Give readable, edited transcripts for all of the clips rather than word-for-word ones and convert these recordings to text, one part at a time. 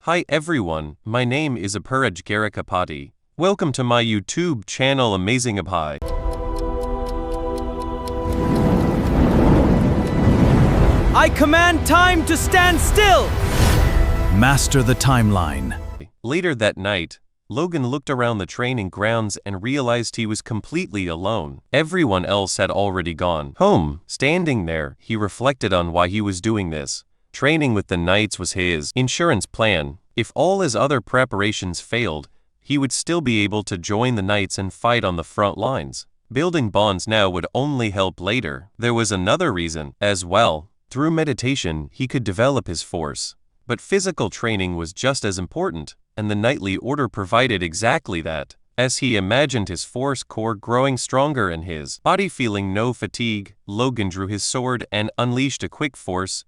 Hi everyone, my name is Apuraj Garikapati. Welcome to my YouTube channel Amazing Apai. I command time to stand still! Master the timeline. Later that night, Logan looked around the training grounds and realized he was completely alone. Everyone else had already gone home. Standing there, he reflected on why he was doing this. Training with the Knights was his insurance plan. If all his other preparations failed, he would still be able to join the Knights and fight on the front lines. Building bonds now would only help later. There was another reason as well. Through meditation, he could develop his force. But physical training was just as important, and the Knightly Order provided exactly that. As he imagined his force core growing stronger and his body feeling no fatigue, Logan drew his sword and unleashed a quick force,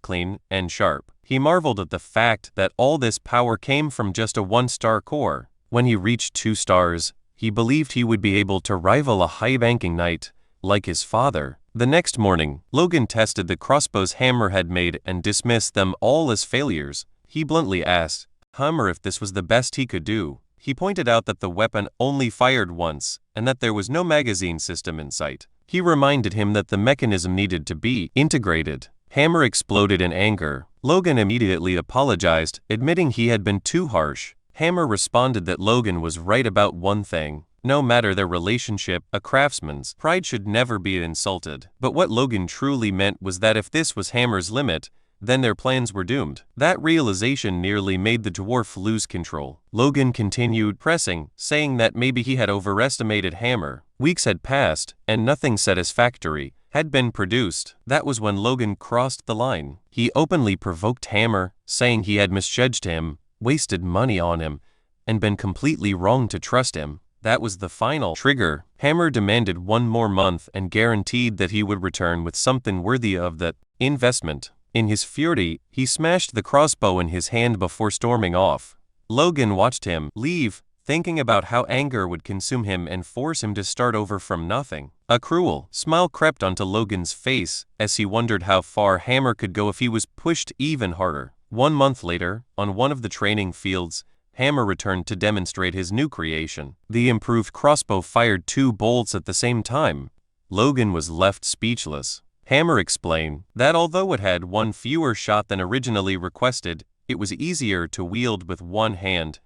clean and sharp. He marveled at the fact that all this power came from just a 1-star core. When he reached 2 stars, he believed he would be able to rival a high-ranking knight, like his father. The next morning, Logan tested the crossbows Hammer had made and dismissed them all as failures. He bluntly asked Hammer if this was the best he could do. He pointed out that the weapon only fired once, and that there was no magazine system in sight. He reminded him that the mechanism needed to be integrated. Hammer exploded in anger. Logan immediately apologized, admitting he had been too harsh. Hammer responded that Logan was right about one thing. No matter their relationship, a craftsman's pride should never be insulted. But what Logan truly meant was that if this was Hammer's limit, then their plans were doomed. That realization nearly made the dwarf lose control. Logan continued pressing, saying that maybe he had overestimated Hammer. Weeks had passed, and nothing satisfactory had been produced. That was when Logan crossed the line. He openly provoked Hammer, saying he had misjudged him, wasted money on him, and been completely wrong to trust him. That was the final trigger. Hammer demanded 1 more month and guaranteed that he would return with something worthy of that investment. In his fury, he smashed the crossbow in his hand before storming off. Logan watched him leave, thinking about how anger would consume him and force him to start over from nothing. A cruel smile crept onto Logan's face as he wondered how far Hammer could go if he was pushed even harder. 1 month later, on one of the training fields, Hammer returned to demonstrate his new creation. The improved crossbow fired 2 bolts at the same time. Logan was left speechless. Hammer explained that although it had 1 fewer shot than originally requested, it was easier to wield with 1 hand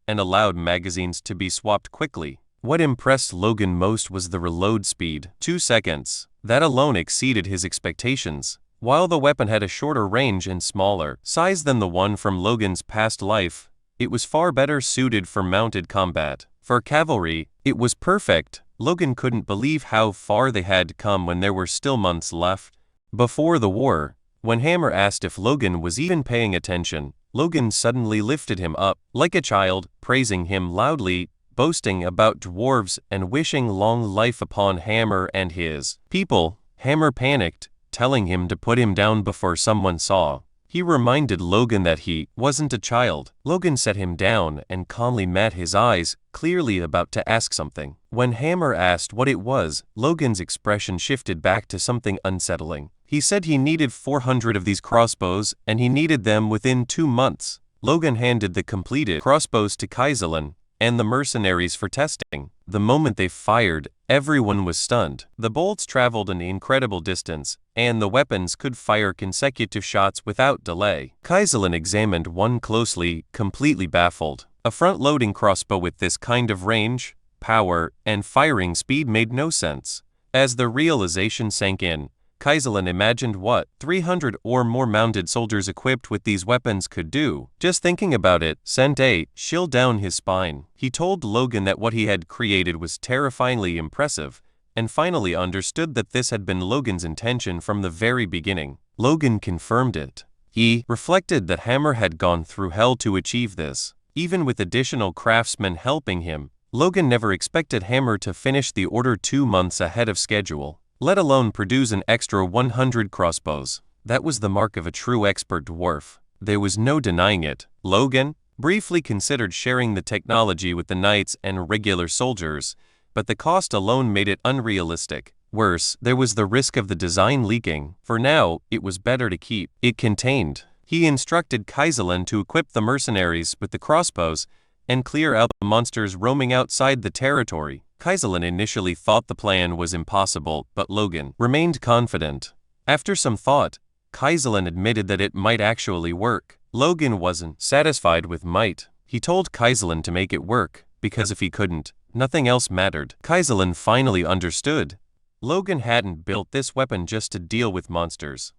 and allowed magazines to be swapped quickly. What impressed Logan most was the reload speed, 2 seconds. That alone exceeded his expectations. While the weapon had a shorter range and smaller size than the one from Logan's past life, it was far better suited for mounted combat. For cavalry, it was perfect. Logan couldn't believe how far they had come when there were still months left before the war. When Hammer asked if Logan was even paying attention, Logan suddenly lifted him up like a child, praising him loudly, boasting about dwarves and wishing long life upon Hammer and his people. Hammer panicked, telling him to put him down before someone saw. He reminded Logan that he wasn't a child. Logan set him down and calmly met his eyes, clearly about to ask something. When Hammer asked what it was, Logan's expression shifted back to something unsettling. He said he needed 400 of these crossbows, and he needed them within 2 months. Logan handed the completed crossbows to Kaiserlin and the mercenaries for testing. The moment they fired, everyone was stunned. The bolts traveled an incredible distance, and the weapons could fire consecutive shots without delay. Kaiserlin examined one closely, completely baffled. A front-loading crossbow with this kind of range, power, and firing speed made no sense. As the realization sank in, Kaiserlin imagined what 300 or more mounted soldiers equipped with these weapons could do. Just thinking about it sent a chill down his spine. He told Logan that what he had created was terrifyingly impressive, and finally understood that this had been Logan's intention from the very beginning. Logan confirmed it. He reflected that Hammer had gone through hell to achieve this. Even with additional craftsmen helping him, Logan never expected Hammer to finish the order 2 months ahead of schedule, let alone produce an extra 100 crossbows. That was the mark of a true expert dwarf. There was no denying it. Logan briefly considered sharing the technology with the knights and regular soldiers, but the cost alone made it unrealistic. Worse, there was the risk of the design leaking. For now, it was better to keep it contained. He instructed Kaiserlin to equip the mercenaries with the crossbows and clear out the monsters roaming outside the territory. Kaiserlin initially thought the plan was impossible, but Logan remained confident. After some thought, Kaiserlin admitted that it might actually work. Logan wasn't satisfied with might. He told Kaiserlin to make it work, because if he couldn't, nothing else mattered. Kaiserlin finally understood. Logan hadn't built this weapon just to deal with monsters.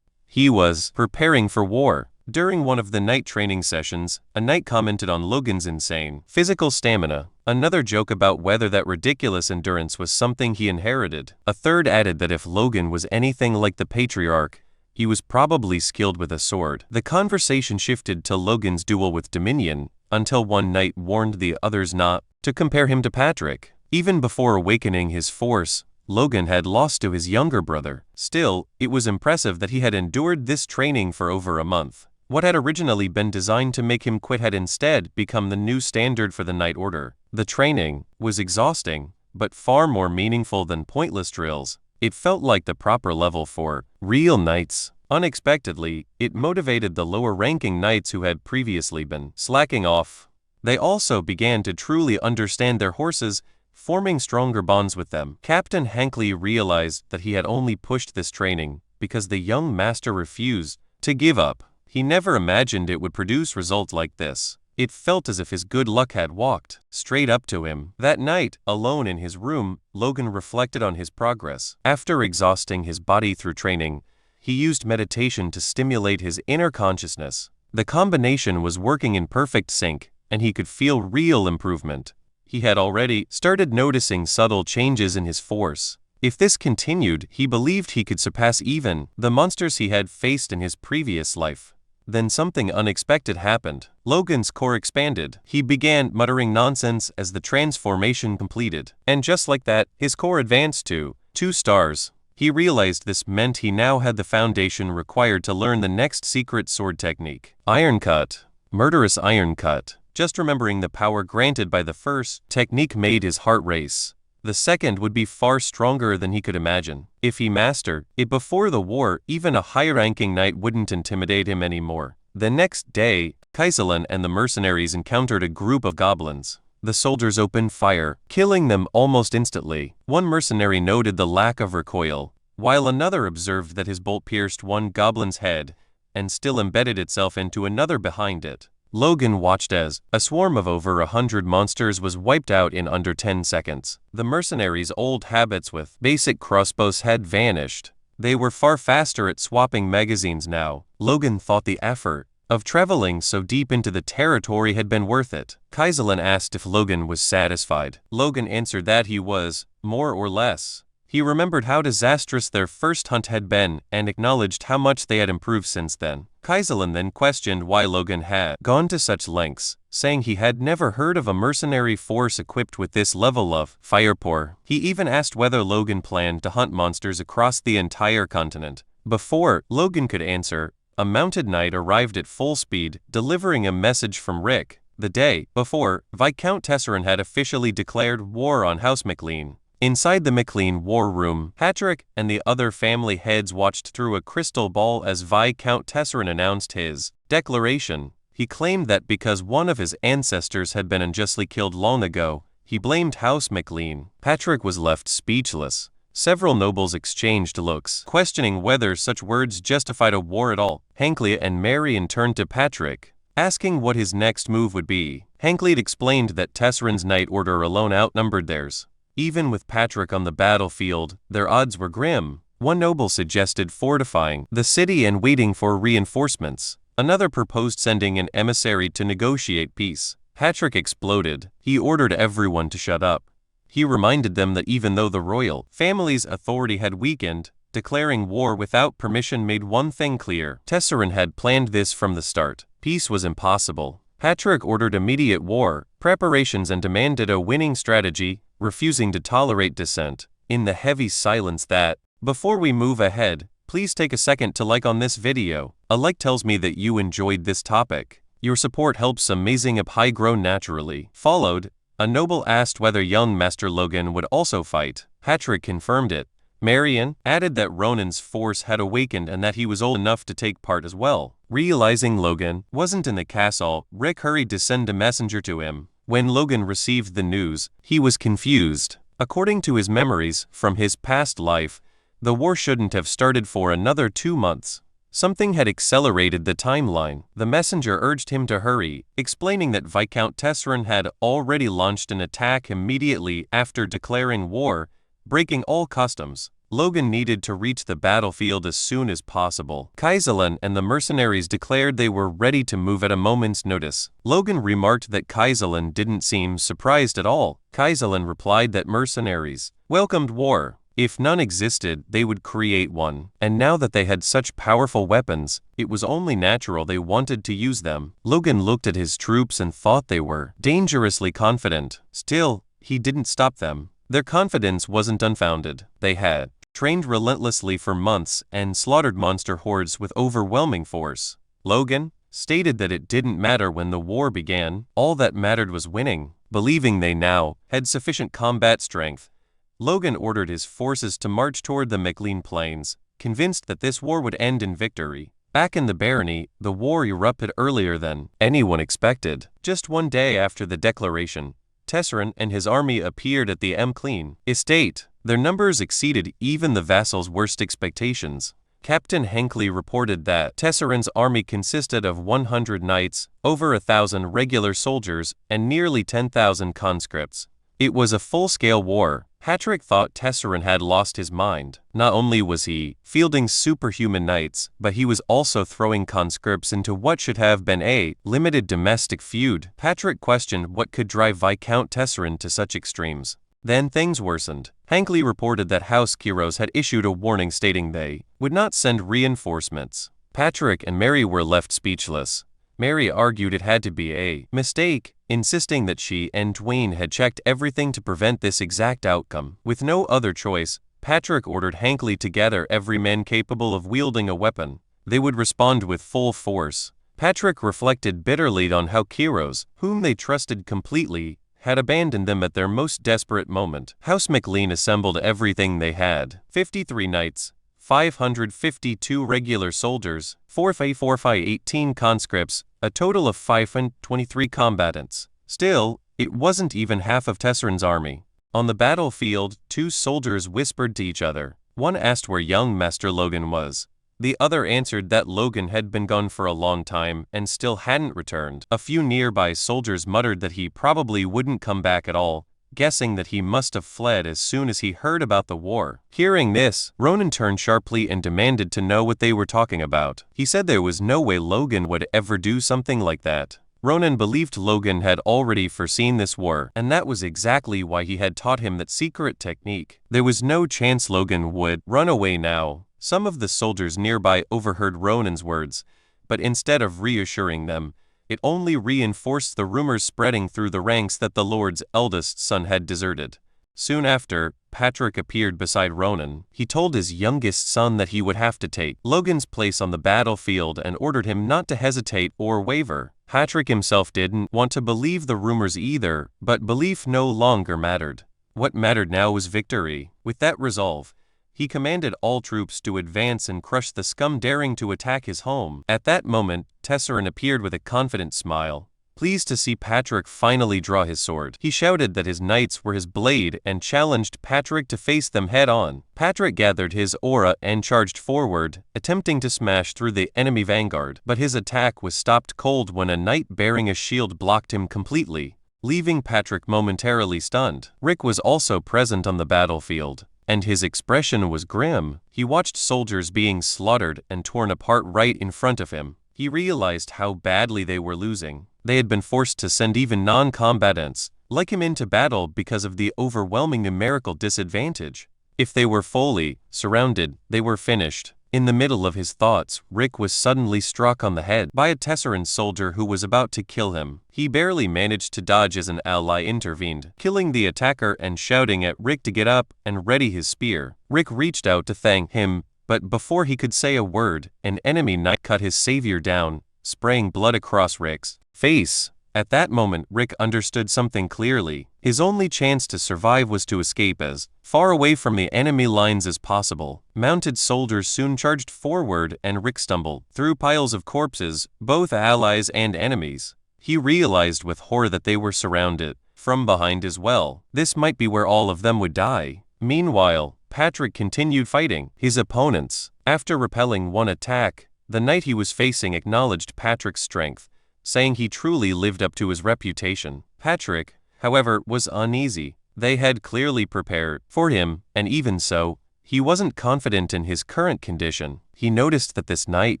He was preparing for war. During one of the night training sessions, a knight commented on Logan's insane physical stamina. Another joke about whether that ridiculous endurance was something he inherited. A third added that if Logan was anything like the patriarch, he was probably skilled with a sword. The conversation shifted to Logan's duel with Dominion, until one knight warned the others not to compare him to Patrick. Even before awakening his force, Logan had lost to his younger brother. Still, it was impressive that he had endured this training for over a month. What had originally been designed to make him quit had instead become the new standard for the Knight Order. The training was exhausting, but far more meaningful than pointless drills. It felt like the proper level for real knights. Unexpectedly, it motivated the lower-ranking knights who had previously been slacking off. They also began to truly understand their horses, forming stronger bonds with them. Captain Hankley realized that he had only pushed this training because the young master refused to give up. He never imagined it would produce results like this. It felt as if his good luck had walked straight up to him. That night, alone in his room, Logan reflected on his progress. After exhausting his body through training, he used meditation to stimulate his inner consciousness. The combination was working in perfect sync, and he could feel real improvement. He had already started noticing subtle changes in his force. If this continued, he believed he could surpass even the monsters he had faced in his previous life. Then something unexpected happened. Logan's core expanded. He began muttering nonsense as the transformation completed. And just like that, his core advanced to 2 stars. He realized this meant he now had the foundation required to learn the next secret sword technique. Iron Cut. Murderous Iron Cut. Just remembering the power granted by the first technique made his heart race. The second would be far stronger than he could imagine. If he mastered it before the war, even a high-ranking knight wouldn't intimidate him anymore. The next day, Kaiserlin and the mercenaries encountered a group of goblins. The soldiers opened fire, killing them almost instantly. One mercenary noted the lack of recoil, while another observed that his bolt pierced one goblin's head and still embedded itself into another behind it. Logan watched as a swarm of over 100 monsters was wiped out in under 10 seconds. The mercenaries' old habits with basic crossbows had vanished. They were far faster at swapping magazines now. Logan thought the effort of traveling so deep into the territory had been worth it. Kaiserlin asked if Logan was satisfied. Logan answered that he was, more or less. He remembered how disastrous their first hunt had been and acknowledged how much they had improved since then. Kaiserlin then questioned why Logan had gone to such lengths, saying he had never heard of a mercenary force equipped with this level of firepower. He even asked whether Logan planned to hunt monsters across the entire continent. Before Logan could answer, a mounted knight arrived at full speed, delivering a message from Rick. The day before, Viscount Tesserin had officially declared war on House McLean. Inside the McLean war room, Patrick and the other family heads watched through a crystal ball as Viscount Tesserin announced his declaration. He claimed that because one of his ancestors had been unjustly killed long ago, he blamed House McLean. Patrick was left speechless. Several nobles exchanged looks, questioning whether such words justified a war at all. Hankley and Marion turned to Patrick, asking what his next move would be. Hankley explained that Tesserin's Knight Order alone outnumbered theirs. Even with Patrick on the battlefield, their odds were grim. One noble suggested fortifying the city and waiting for reinforcements. Another proposed sending an emissary to negotiate peace. Patrick exploded. He ordered everyone to shut up. He reminded them that even though the royal family's authority had weakened, declaring war without permission made one thing clear. Tesserin had planned this from the start. Peace was impossible. Patrick ordered immediate war preparations and demanded a winning strategy, refusing to tolerate dissent. In the heavy silence that, before we move ahead, please take a second to like on this video. A like tells me that you enjoyed this topic. Your support helps Amazing Up High grow naturally. Followed, a noble asked whether young Master Logan would also fight. Patrick confirmed it, Marion added that Ronan's force had awakened and that he was old enough to take part as well. Realizing Logan wasn't in the castle, Rick hurried to send a messenger to him. When Logan received the news, he was confused. According to his memories from his past life, the war shouldn't have started for another 2 months. Something had accelerated the timeline. The messenger urged him to hurry, explaining that Viscount Tesserin had already launched an attack immediately after declaring war, breaking all customs. Logan needed to reach the battlefield as soon as possible. Kaiserlin and the mercenaries declared they were ready to move at a moment's notice. Logan remarked that Kaiserlin didn't seem surprised at all. Kaiserlin replied that mercenaries welcomed war. If none existed, they would create one. And now that they had such powerful weapons, it was only natural they wanted to use them. Logan looked at his troops and thought they were dangerously confident. Still, he didn't stop them. Their confidence wasn't unfounded. They had trained relentlessly for months and slaughtered monster hordes with overwhelming force. Logan stated that it didn't matter when the war began, all that mattered was winning. Believing they now had sufficient combat strength, Logan ordered his forces to march toward the McLean Plains, convinced that this war would end in victory. Back in the barony, the war erupted earlier than anyone expected. Just 1 day after the declaration, Tesserin and his army appeared at the McLean estate. Their numbers exceeded even the vassals' worst expectations. Captain Henkley reported that Tesserin's army consisted of 100 knights, over 1,000 regular soldiers, and nearly 10,000 conscripts. It was a full-scale war. Patrick thought Tesserin had lost his mind. Not only was he fielding superhuman knights, but he was also throwing conscripts into what should have been a limited domestic feud. Patrick questioned what could drive Viscount Tesserin to such extremes. Then things worsened. Henkley reported that House Kiros had issued a warning stating they would not send reinforcements. Patrick and Mary were left speechless. Mary argued it had to be a mistake, insisting that she and Dwayne had checked everything to prevent this exact outcome. With no other choice, Patrick ordered Henkley to gather every man capable of wielding a weapon. They would respond with full force. Patrick reflected bitterly on how Kiros, whom they trusted completely, had abandoned them at their most desperate moment. House McLean assembled everything they had: 53 knights, 552 regular soldiers, 418 conscripts, a total of 523 combatants. Still, it wasn't even half of Tesserin's army. On the battlefield, 2 soldiers whispered to each other. One asked where young Master Logan was. The other answered that Logan had been gone for a long time and still hadn't returned. A few nearby soldiers muttered that he probably wouldn't come back at all, guessing that he must have fled as soon as he heard about the war. Hearing this, Ronan turned sharply and demanded to know what they were talking about. He said there was no way Logan would ever do something like that. Ronan believed Logan had already foreseen this war, and that was exactly why he had taught him that secret technique. There was no chance Logan would run away now. Some of the soldiers nearby overheard Ronan's words, but instead of reassuring them, it only reinforced the rumors spreading through the ranks that the Lord's eldest son had deserted. Soon after, Patrick appeared beside Ronan. He told his youngest son that he would have to take Logan's place on the battlefield and ordered him not to hesitate or waver. Patrick himself didn't want to believe the rumors either, but belief no longer mattered. What mattered now was victory. With that resolve, he commanded all troops to advance and crush the scum daring to attack his home. At that moment, Tesserin appeared with a confident smile, pleased to see Patrick finally draw his sword. He shouted that his knights were his blade and challenged Patrick to face them head-on. Patrick gathered his aura and charged forward, attempting to smash through the enemy vanguard, but his attack was stopped cold when a knight bearing a shield blocked him completely, leaving Patrick momentarily stunned. Rick was also present on the battlefield, and his expression was grim. He watched soldiers being slaughtered and torn apart right in front of him. He realized how badly they were losing. They had been forced to send even non-combatants like him into battle because of the overwhelming numerical disadvantage. If they were fully surrounded, they were finished. In the middle of his thoughts, Rick was suddenly struck on the head by a Tesserin soldier who was about to kill him. He barely managed to dodge as an ally intervened, killing the attacker and shouting at Rick to get up and ready his spear. Rick reached out to thank him, but before he could say a word, an enemy knight cut his savior down, spraying blood across Rick's face. At that moment, Rick understood something clearly. His only chance to survive was to escape as far away from the enemy lines as possible. Mounted soldiers soon charged forward and Rick stumbled through piles of corpses, both allies and enemies. He realized with horror that they were surrounded from behind as well. This might be where all of them would die. Meanwhile, Patrick continued fighting his opponents. After repelling one attack, the knight he was facing acknowledged Patrick's strength, saying he truly lived up to his reputation. Patrick, however, was uneasy. They had clearly prepared for him, and even so, he wasn't confident in his current condition. He noticed that this knight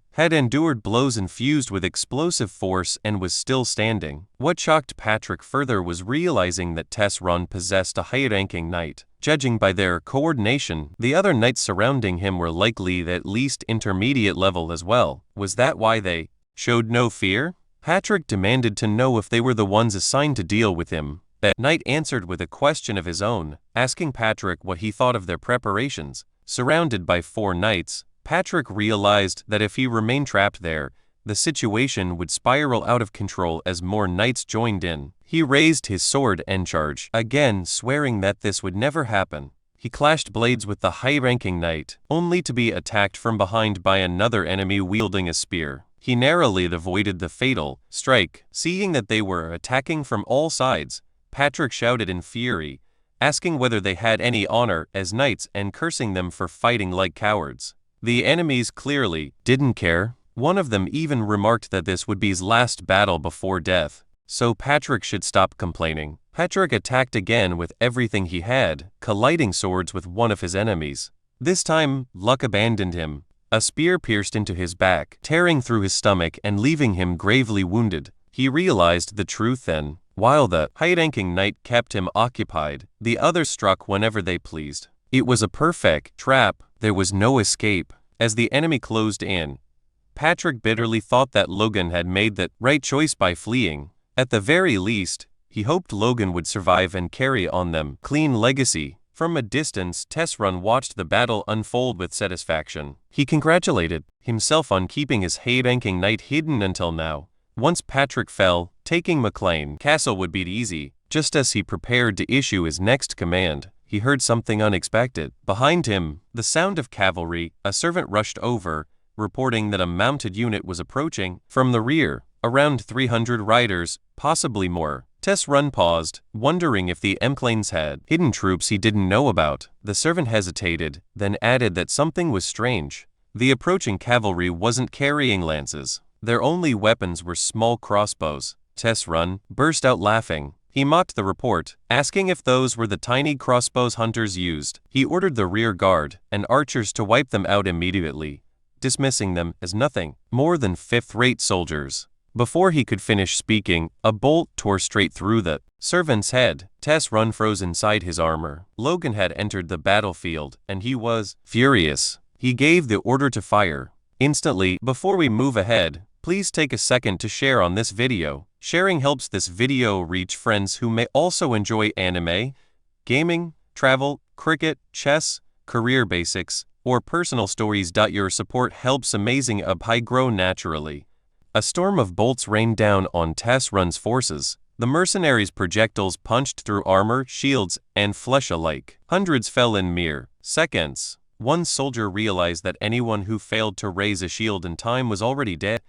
had endured blows infused with explosive force and was still standing. What shocked Patrick further was realizing that Tessron possessed a high-ranking knight. Judging by their coordination, the other knights surrounding him were likely at least intermediate level as well. Was that why they showed no fear? Patrick demanded to know if they were the ones assigned to deal with him. That knight answered with a question of his own, asking Patrick what he thought of their preparations. Surrounded by 4 knights, Patrick realized that if he remained trapped there, the situation would spiral out of control as more knights joined in. He raised his sword and charged, again swearing that this would never happen. He clashed blades with the high-ranking knight, only to be attacked from behind by another enemy wielding a spear. He narrowly avoided the fatal strike. Seeing that they were attacking from all sides, Patrick shouted in fury, asking whether they had any honor as knights and cursing them for fighting like cowards. The enemies clearly didn't care. One of them even remarked that this would be his last battle before death, so Patrick should stop complaining. Patrick attacked again with everything he had, colliding swords with one of his enemies. This time, luck abandoned him. A spear pierced into his back, tearing through his stomach and leaving him gravely wounded. He realized the truth then. While the high-ranking knight kept him occupied, the others struck whenever they pleased. It was a perfect trap. There was no escape. As the enemy closed in, Patrick bitterly thought that Logan had made the right choice by fleeing. At the very least, he hoped Logan would survive and carry on them clean legacy. From a distance, Tessron watched the battle unfold with satisfaction. He congratulated himself on keeping his high-ranking knight hidden until now. Once Patrick fell, taking McLean Castle would be easy. Just as he prepared to issue his next command, he heard something unexpected. Behind him, the sound of cavalry, a servant rushed over, reporting that a mounted unit was approaching from the rear. Around 300 riders, possibly more. Tessron paused, wondering if the McLeans had hidden troops he didn't know about. The servant hesitated, then added that something was strange. The approaching cavalry wasn't carrying lances. Their only weapons were small crossbows. Tessron burst out laughing. He mocked the report, asking if those were the tiny crossbows hunters used. He ordered the rear guard and archers to wipe them out immediately, dismissing them as nothing more than fifth-rate soldiers. Before he could finish speaking, a bolt tore straight through the servant's head. Tessron froze inside his armor. Logan had entered the battlefield, and he was furious. He gave the order to fire. Instantly, before we move ahead, please take a second to share on this video. Sharing helps this video reach friends who may also enjoy anime, gaming, travel, cricket, chess, career basics, or personal stories. Your support helps Amazing Up grow naturally. A storm of bolts rained down on Tessron's forces. The mercenaries' projectiles punched through armor, shields, and flesh alike. Hundreds fell in mere seconds. One soldier realized that anyone who failed to raise a shield in time was already dead,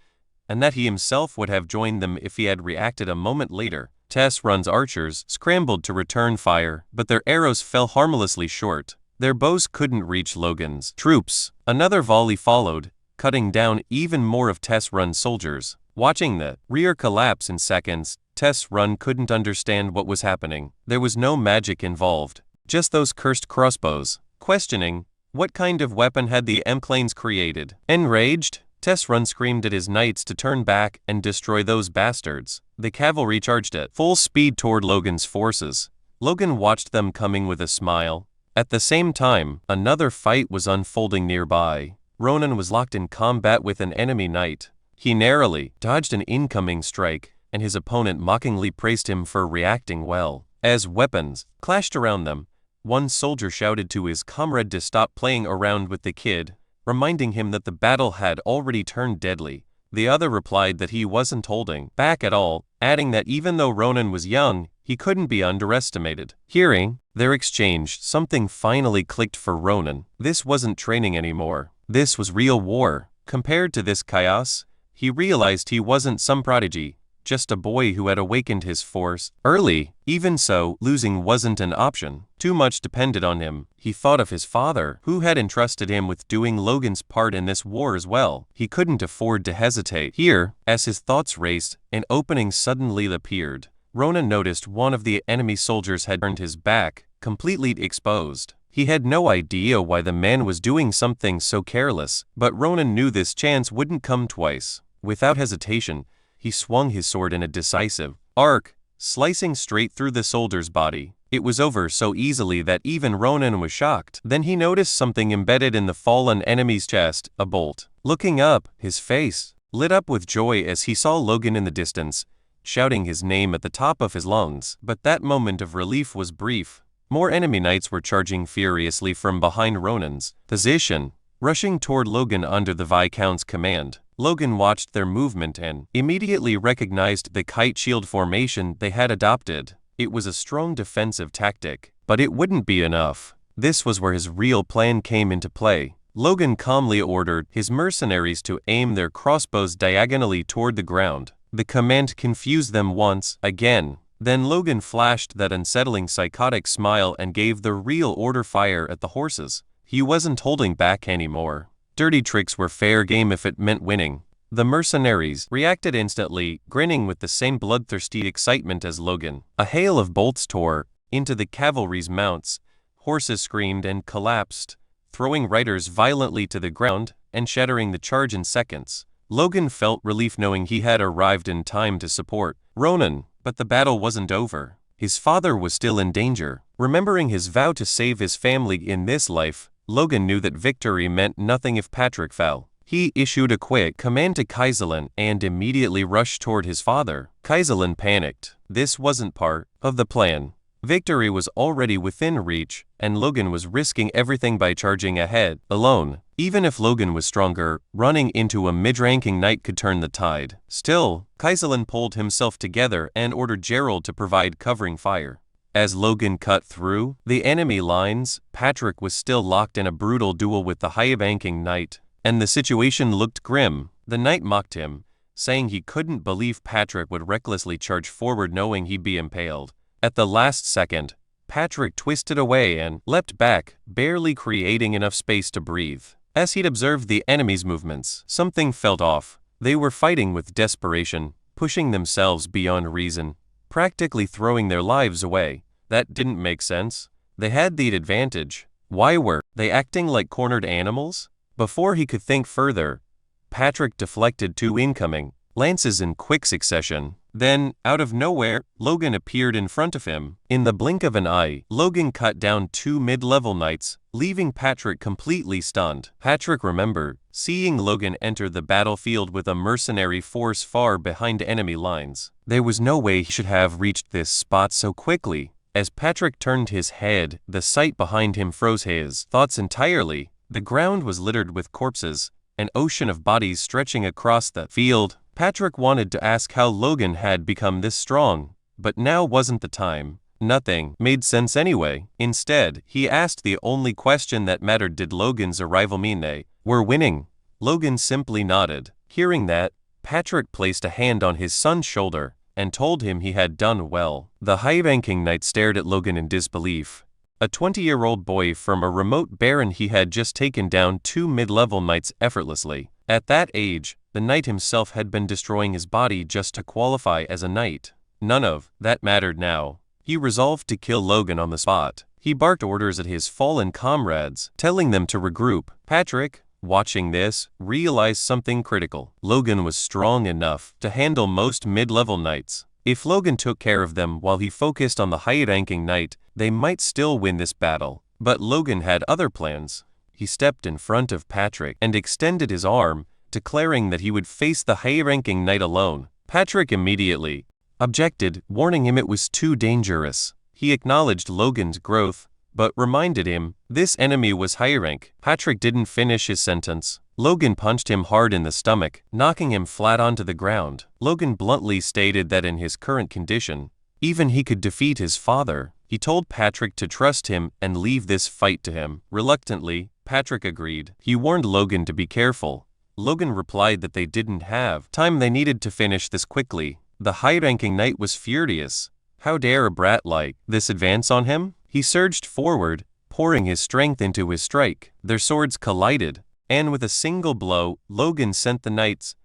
and that he himself would have joined them if he had reacted a moment later. Tessron's archers scrambled to return fire, but their arrows fell harmlessly short. Their bows couldn't reach Logan's troops. Another volley followed, cutting down even more of Tessron's soldiers. Watching the rear collapse in seconds, Tessron couldn't understand what was happening. There was no magic involved, just those cursed crossbows. Questioning, what kind of weapon had the McLeans created? Enraged, Tessron screamed at his knights to turn back and destroy those bastards. The cavalry charged at full speed toward Logan's forces. Logan watched them coming with a smile. At the same time, another fight was unfolding nearby. Ronan was locked in combat with an enemy knight. He narrowly dodged an incoming strike, and his opponent mockingly praised him for reacting well. As weapons clashed around them, one soldier shouted to his comrade to stop playing around with the kid, reminding him that the battle had already turned deadly. The other replied that he wasn't holding back at all, adding that even though Ronan was young, he couldn't be underestimated. Hearing their exchange, something finally clicked for Ronan. This wasn't training anymore. This was real war. Compared to this chaos, he realized he wasn't some prodigy, just a boy who had awakened his force early. Even so, losing wasn't an option. Too much depended on him. He thought of his father, who had entrusted him with doing Logan's part in this war as well. He couldn't afford to hesitate. Here, as his thoughts raced, an opening suddenly appeared. Ronan noticed one of the enemy soldiers had turned his back, completely exposed. He had no idea why the man was doing something so careless, but Ronan knew this chance wouldn't come twice. Without hesitation, he swung his sword in a decisive arc, slicing straight through the soldier's body. It was over so easily that even Ronan was shocked. Then he noticed something embedded in the fallen enemy's chest, a bolt. Looking up, his face lit up with joy as he saw Logan in the distance, shouting his name at the top of his lungs. But that moment of relief was brief. More enemy knights were charging furiously from behind Ronan's position, rushing toward Logan under the Viscount's command. Logan watched their movement and immediately recognized the kite shield formation they had adopted. It was a strong defensive tactic, but it wouldn't be enough. This was where his real plan came into play. Logan calmly ordered his mercenaries to aim their crossbows diagonally toward the ground. The command confused them once again. Then Logan flashed that unsettling psychotic smile and gave the real order: fire at the horses. He wasn't holding back anymore. Dirty tricks were fair game if it meant winning. The mercenaries reacted instantly, grinning with the same bloodthirsty excitement as Logan. A hail of bolts tore into the cavalry's mounts. Horses screamed and collapsed, throwing riders violently to the ground and shattering the charge in seconds. Logan felt relief knowing he had arrived in time to support Ronan, but the battle wasn't over. His father was still in danger. Remembering his vow to save his family in this life, Logan knew that victory meant nothing if Patrick fell. He issued a quick command to Kaiserlin and immediately rushed toward his father. Kaiserlin panicked. This wasn't part of the plan. Victory was already within reach, and Logan was risking everything by charging ahead, alone. Even if Logan was stronger, running into a mid-ranking knight could turn the tide. Still, Kaiserlin pulled himself together and ordered Gerald to provide covering fire. As Logan cut through the enemy lines, Patrick was still locked in a brutal duel with the high-ranking knight, and the situation looked grim. The knight mocked him, saying he couldn't believe Patrick would recklessly charge forward knowing he'd be impaled. At the last second, Patrick twisted away and leapt back, barely creating enough space to breathe. As he'd observed the enemy's movements, something felt off. They were fighting with desperation, pushing themselves beyond reason, practically throwing their lives away. That didn't make sense. They had the advantage. Why were they acting like cornered animals? Before he could think further, Patrick deflected two incoming lances in quick succession. Then, out of nowhere, Logan appeared in front of him. In the blink of an eye, Logan cut down two mid-level knights, leaving Patrick completely stunned. Patrick remembered seeing Logan enter the battlefield with a mercenary force far behind enemy lines. There was no way he should have reached this spot so quickly. As Patrick turned his head, the sight behind him froze his thoughts entirely. The ground was littered with corpses, an ocean of bodies stretching across the field. Patrick wanted to ask how Logan had become this strong, but now wasn't the time. Nothing made sense anyway. Instead, he asked the only question that mattered: did Logan's arrival mean they were winning? Logan simply nodded. Hearing that, Patrick placed a hand on his son's shoulder and told him he had done well. The high-ranking knight stared at Logan in disbelief. A 20-year-old boy from a remote baron, he had just taken down two mid-level knights effortlessly. At that age, the knight himself had been destroying his body just to qualify as a knight. None of that mattered now. He resolved to kill Logan on the spot. He barked orders at his fallen comrades, telling them to regroup. Patrick, watching this, realized something critical. Logan was strong enough to handle most mid-level knights. If Logan took care of them while he focused on the high-ranking knight, they might still win this battle. But Logan had other plans. He stepped in front of Patrick and extended his arm, declaring that he would face the high-ranking knight alone. Patrick immediately objected, warning him it was too dangerous. He acknowledged Logan's growth, but reminded him this enemy was high rank. Patrick didn't finish his sentence. Logan punched him hard in the stomach, knocking him flat onto the ground. Logan bluntly stated that in his current condition, even he could defeat his father. He told Patrick to trust him and leave this fight to him. Reluctantly, Patrick agreed. He warned Logan to be careful. Logan replied that they didn't have time, they needed to finish this quickly. The high-ranking knight was furious. How dare a brat like this advance on him? He surged forward, pouring his strength into his strike. Their swords collided, and with a single blow, Logan sent the knight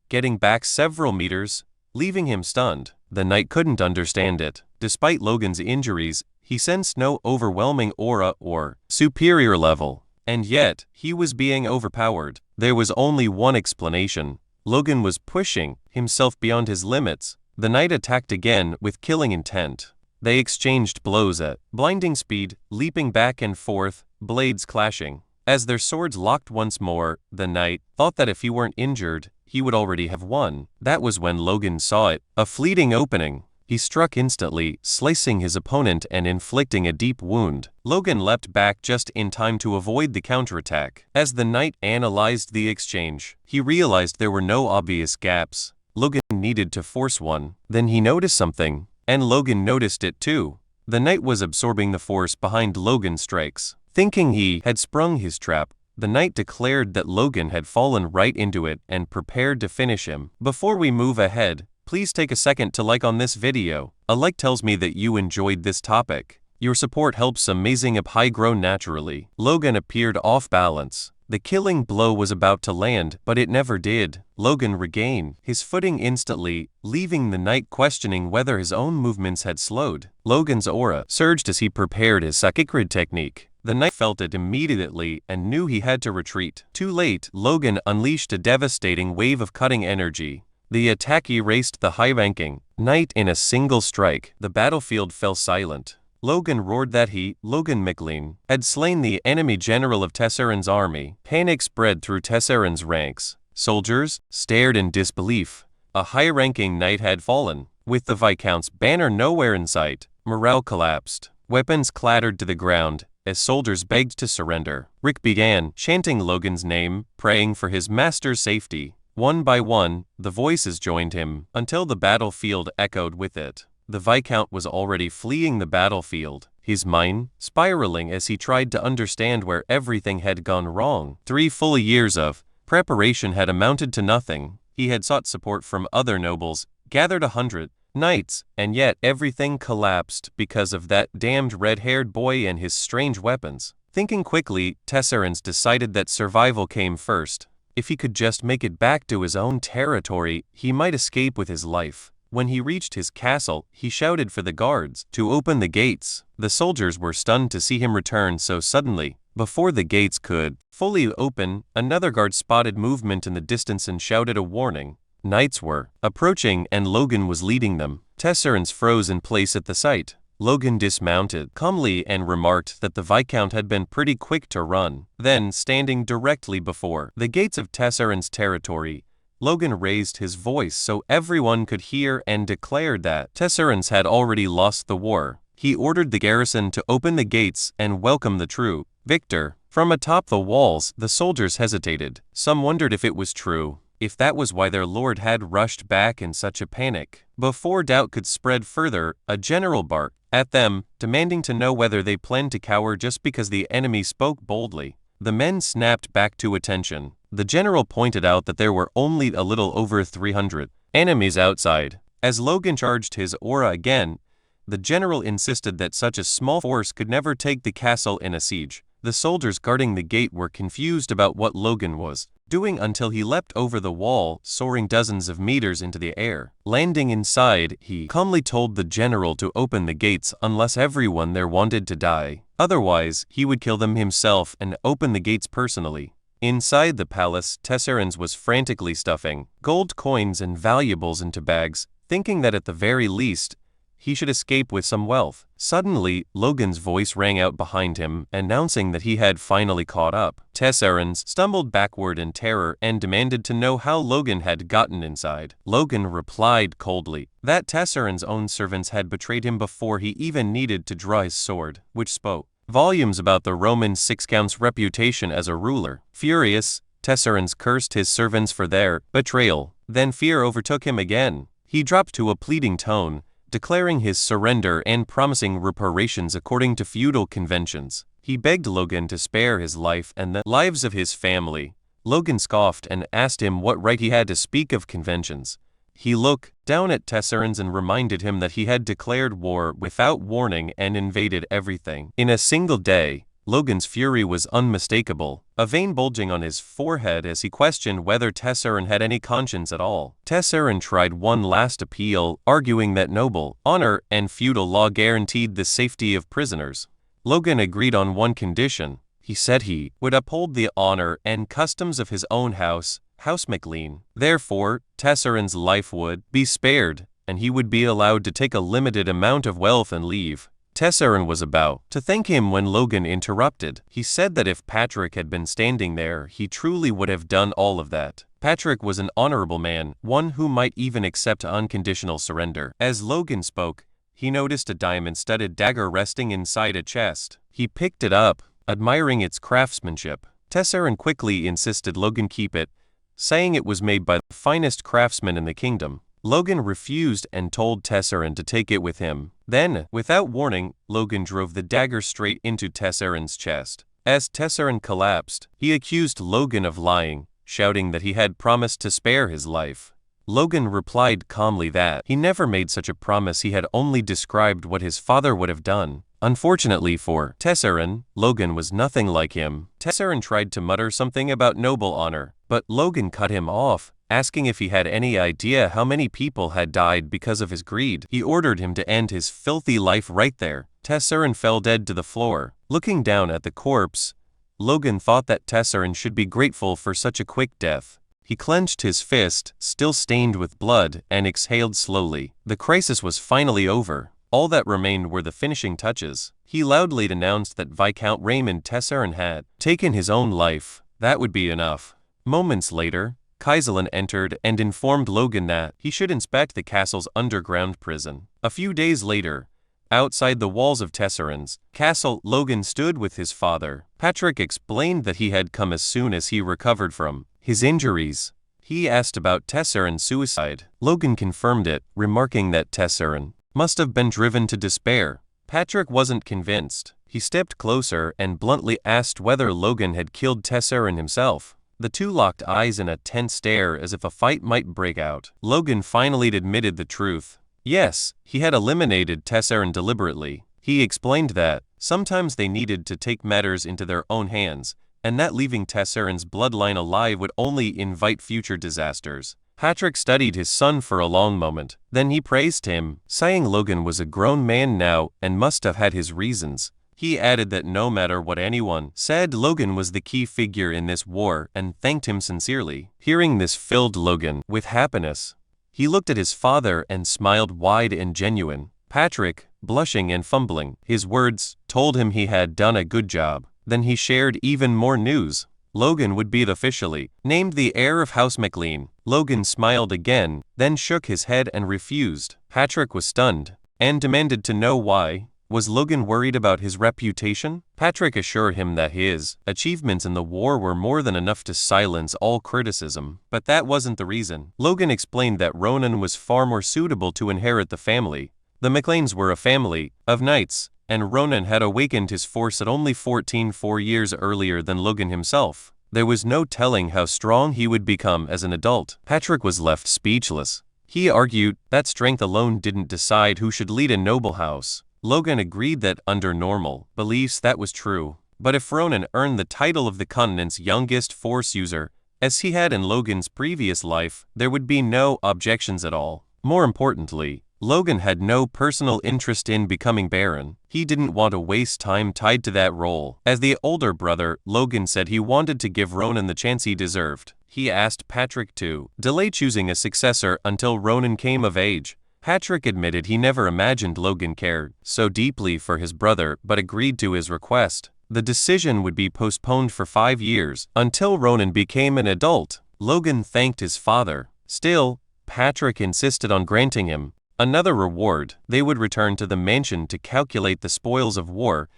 getting back several meters, leaving him stunned. The knight couldn't understand it. Despite Logan's injuries, he sensed no overwhelming aura or superior level, and yet he was being overpowered. There was only one explanation. Logan was pushing himself beyond his limits. The knight attacked again with killing intent. They exchanged blows at blinding speed, leaping back and forth, blades clashing. As their swords locked once more, the knight thought that if he weren't injured, he would already have won. That was when Logan saw it, a fleeting opening. He struck instantly, slicing his opponent and inflicting a deep wound. Logan leapt back just in time to avoid the counterattack. As the knight analyzed the exchange, he realized there were no obvious gaps. Logan needed to force one. Then he noticed something, and Logan noticed it too. The knight was absorbing the force behind Logan's strikes. Thinking he had sprung his trap, the knight declared that Logan had fallen right into it and prepared to finish him. Before we move ahead, please take a second to like on this video. A like tells me that you enjoyed this topic. Your support helps Amazing Up High grow naturally. Logan appeared off balance. The killing blow was about to land, but it never did. Logan regained his footing instantly, leaving the knight questioning whether his own movements had slowed. Logan's aura surged as he prepared his Sakikrid technique. The knight felt it immediately and knew he had to retreat. Too late, Logan unleashed a devastating wave of cutting energy. The attack erased the high-ranking knight in a single strike. The battlefield fell silent. Logan roared that he, Logan McLean, had slain the enemy general of Tesserin's army. Panic spread through Tesserin's ranks. Soldiers stared in disbelief. A high-ranking knight had fallen. With the Viscount's banner nowhere in sight, morale collapsed. Weapons clattered to the ground as soldiers begged to surrender. Rick began chanting Logan's name, praying for his master's safety. One by one, the voices joined him, until the battlefield echoed with it. The Viscount was already fleeing the battlefield, his mind spiraling as he tried to understand where everything had gone wrong. 3 full years of preparation had amounted to nothing. He had sought support from other nobles, gathered 100 knights, and yet everything collapsed because of that damned red-haired boy and his strange weapons. Thinking quickly, Tesserins decided that survival came first. If he could just make it back to his own territory, he might escape with his life. When he reached his castle, he shouted for the guards to open the gates. The soldiers were stunned to see him return so suddenly. Before the gates could fully open, another guard spotted movement in the distance and shouted a warning. Knights were approaching and Logan was leading them. Tesserins froze in place at the sight. Logan dismounted calmly and remarked that the Viscount had been pretty quick to run. Then, standing directly before the gates of Tesserin's territory, Logan raised his voice so everyone could hear and declared that Tesserins had already lost the war. He ordered the garrison to open the gates and welcome the true victor. From atop the walls, the soldiers hesitated. Some wondered if it was true, if that was why their lord had rushed back in such a panic. Before doubt could spread further, a general barked at them, demanding to know whether they planned to cower just because the enemy spoke boldly. The men snapped back to attention. The general pointed out that there were only a little over 300 enemies outside. As Logan charged his aura again, the general insisted that such a small force could never take the castle in a siege. The soldiers guarding the gate were confused about what Logan was doing until he leapt over the wall, soaring dozens of meters into the air. Landing inside, he calmly told the general to open the gates unless everyone there wanted to die. Otherwise, he would kill them himself and open the gates personally. Inside the palace, Tesserins was frantically stuffing gold coins and valuables into bags, thinking that at the very least, he should escape with some wealth. Suddenly, Logan's voice rang out behind him, announcing that he had finally caught up. Tesserins stumbled backward in terror and demanded to know how Logan had gotten inside. Logan replied coldly that Tesserin's own servants had betrayed him before he even needed to draw his sword, which spoke volumes about the Roman Sixcount's reputation as a ruler. Furious, Tessarens cursed his servants for their betrayal. Then fear overtook him again. He dropped to a pleading tone, declaring his surrender and promising reparations according to feudal conventions. He begged Logan to spare his life and the lives of his family. Logan scoffed and asked him what right he had to speak of conventions. He looked down at Tessarens and reminded him that he had declared war without warning and invaded everything. In a single day, Logan's fury was unmistakable, a vein bulging on his forehead as he questioned whether Tessaren had any conscience at all. Tessaren tried one last appeal, arguing that noble honor and feudal law guaranteed the safety of prisoners. Logan agreed on one condition. He said he would uphold the honor and customs of his own house, House MacLean. Therefore, Tessaren's life would be spared, and he would be allowed to take a limited amount of wealth and leave. Tessaren was about to thank him when Logan interrupted. He said that if Patrick had been standing there, he truly would have done all of that. Patrick was an honorable man, one who might even accept unconditional surrender. As Logan spoke, he noticed a diamond-studded dagger resting inside a chest. He picked it up, admiring its craftsmanship. Tessaren quickly insisted Logan keep it, saying it was made by the finest craftsman in the kingdom. Logan refused and told Tessaren to take it with him. Then, without warning, Logan drove the dagger straight into Tessaren's chest. As Tessaren collapsed, he accused Logan of lying, shouting that he had promised to spare his life. Logan replied calmly that he never made such a promise. He had only described what his father would have done. Unfortunately for Tessaren, Logan was nothing like him. Tessaren tried to mutter something about noble honor, but Logan cut him off, asking if he had any idea how many people had died because of his greed. He ordered him to end his filthy life right there. Tessaren fell dead to the floor. Looking down at the corpse, Logan thought that Tessaren should be grateful for such a quick death. He clenched his fist, still stained with blood, and exhaled slowly. The crisis was finally over. All that remained were the finishing touches. He loudly denounced that Viscount Raymond Tessaren had taken his own life. That would be enough. Moments later, Kaiselin entered and informed Logan that he should inspect the castle's underground prison. A few days later, outside the walls of Tessaren's castle, Logan stood with his father. Patrick explained that he had come as soon as he recovered from his injuries. He asked about Tessaren's suicide. Logan confirmed it, remarking that Tessaren must have been driven to despair. Patrick wasn't convinced. He stepped closer and bluntly asked whether Logan had killed Tessaren himself. The two locked eyes in a tense stare as if a fight might break out. Logan finally admitted the truth. Yes, he had eliminated Tessaren deliberately. He explained that sometimes they needed to take matters into their own hands, and that leaving Tessaren's bloodline alive would only invite future disasters. Patrick studied his son for a long moment. Then he praised him, saying Logan was a grown man now and must have had his reasons. He added that no matter what anyone said, Logan was the key figure in this war and thanked him sincerely. Hearing this filled Logan with happiness. He looked at his father and smiled wide and genuine. Patrick, blushing and fumbling his words, told him he had done a good job. Then he shared even more news. Logan would be officially named the heir of House MacLean. Logan smiled again, then shook his head and refused. Patrick was stunned and demanded to know why. Was Logan worried about his reputation? Patrick assured him that his achievements in the war were more than enough to silence all criticism. But that wasn't the reason. Logan explained that Ronan was far more suitable to inherit the family. The MacLeans were a family of knights, and Ronan had awakened his force at only 14, 4 years earlier than Logan himself. There was no telling how strong he would become as an adult. Patrick was left speechless. He argued that strength alone didn't decide who should lead a noble house. Logan agreed that under normal beliefs that was true. But if Ronan earned the title of the continent's youngest force user, as he had in Logan's previous life, there would be no objections at all. More importantly, Logan had no personal interest in becoming Baron. He didn't want to waste time tied to that role. As the older brother, Logan said he wanted to give Ronan the chance he deserved. He asked Patrick to delay choosing a successor until Ronan came of age. Patrick admitted he never imagined Logan cared so deeply for his brother but agreed to his request. The decision would be postponed for 5 years, until Ronan became an adult. Logan thanked his father. Still, Patrick insisted on granting him another reward. They would return to the mansion to calculate the spoils of war,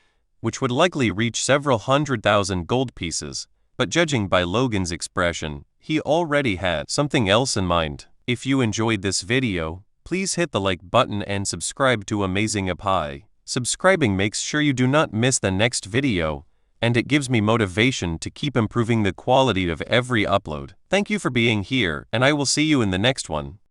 which would likely reach several 100,000 gold pieces. But judging by Logan's expression, he already had something else in mind. If you enjoyed this video, please hit the like button and subscribe to Amazing Appy. Subscribing makes sure you do not miss the next video, and it gives me motivation to keep improving the quality of every upload. Thank you for being here, and I will see you in the next one.